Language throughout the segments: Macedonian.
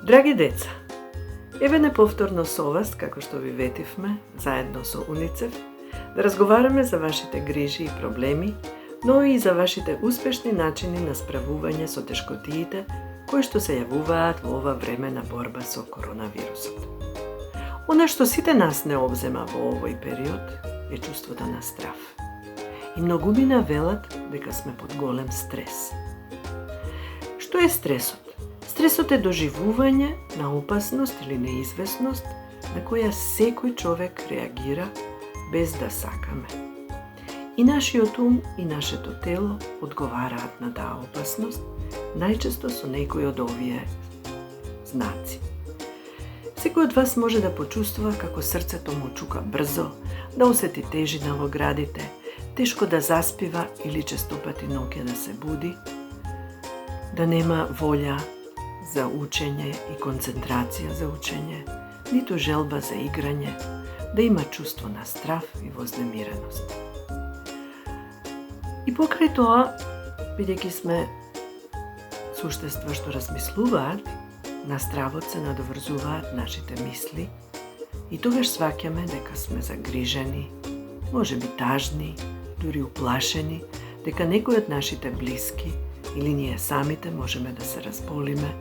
Драги деца, еве неповторно со вас, како што ви ветивме, заедно со УНИЦЕФ, да разговараме за вашите грижи и проблеми, но и за вашите успешни начини на справување со тешкотиите кои што се јавуваат во ова време на борба со коронавирусот. Она што сите нас не обзема во овој период е чувството на страв. И многумина велат дека сме под голем стрес. Што е стресот? Стресот е доживување на опасност или неизвестност на која секој човек реагира без да сакаме. И нашиот ум и нашето тело одговараат на таа опасност, најчесто со некој од овие знаци. Секој од вас може да почувствува како срцето му чука брзо, да осети тежина во градите, тешко да заспива или честопати ноќе да се буди, да нема волја за учење и концентрација за учење, ниту желба за играње, да има чувство на страв и вознемиреност. И покрај тоа, бидејќи сме суштества што размислуваат, на стравот се надоврзуваат нашите мисли и тогаш сваќаме дека сме загрижени, можеби тажни, дури уплашени, дека некој од нашите блиски или ние самите можеме да се разболиме.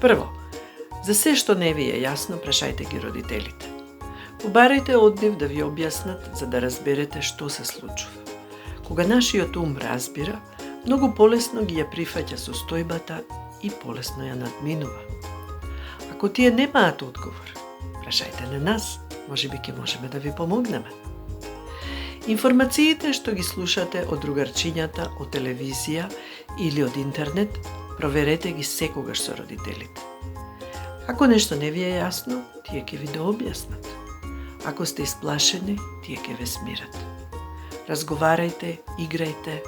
Прво, за се што не ви е јасно, прашајте ги родителите. Побарајте од нив да ви објаснат за да разберете што се случува. Кога нашиот ум разбира, многу полесно ги ја прифаќа состојбата и полесно ја надминува. Ако тие немаат одговор, прашајте на нас, можеби ќе можеме да ви помогнеме. Информациите што ги слушате од другарчињата, од телевизија или од интернет, проверете ги секогаш со родителите. Ако нешто не ви е јасно, тие ќе ви да објаснат. Ако сте исплашени, тие ќе ве смират. Разговарајте, играјте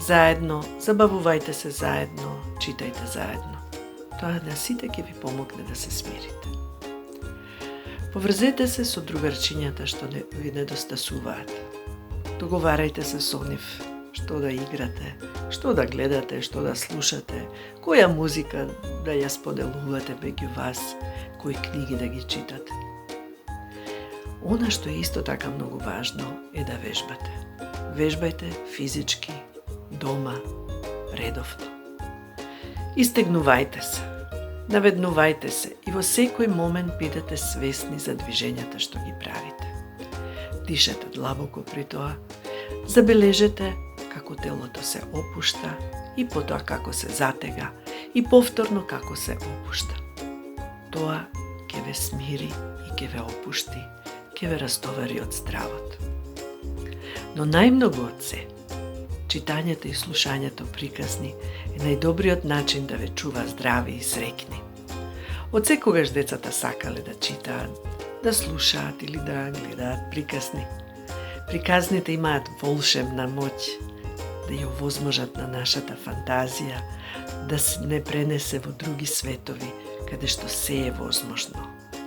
заедно, забавувајте се заедно, читајте заедно. Тоа на сите ќе ви помогне да се смирите. Поврзете се со другарчињата што ви недостасуваат. Договарајте се со нив што да играте, што да гледате, што да слушате, која музика да ја споделувате меѓу вас, кои книги да ги читате. Она што е исто така многу важно е да вежбате. Вежбајте физички, дома, редовно. Истегнувајте се, наведнувајте се и во секој момент бидете свесни за движењата што ги правите. Дишете длабоко при тоа, забележете како телото се опушта и потоа како се затега и повторно како се опушта. Тоа ќе ве смири и ќе ве опушти, ќе ве растовари од стравот. Но најмногу од се, читањето и слушањето приказни е најдобриот начин да ве чува здрави и среќни. Од секогаш децата сакале да читаат, да слушаат или да гледаат приказни. Приказните имаат волшебна моќ да ја овозможат на нашата фантазија, да се не пренесе во други светови, каде што се е возможно,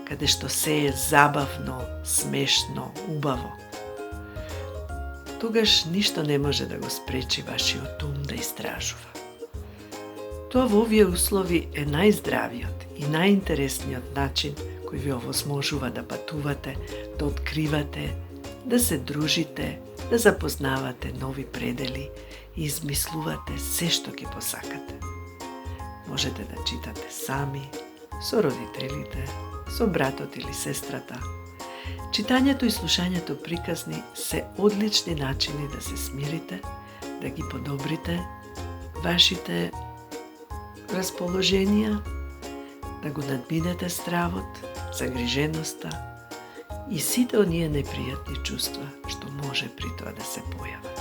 каде што се е забавно, смешно, убаво. Тогаш ништо не може да го спречи вашиот ум да истражува. Тоа во овие услови е најздравиот и најинтересниот начин кој ви овозможува да патувате, да откривате, да се дружите, да запознавате нови предели и измислувате се што ќе посакате. Можете да читате сами, со родителите, со братот или сестрата. Читањето и слушањето приказни се одлични начини да се смирите, да ги подобрите вашите расположенија, да го надминете стравот, загриженоста и сите оние непријатни чувства што може при тоа да се појават.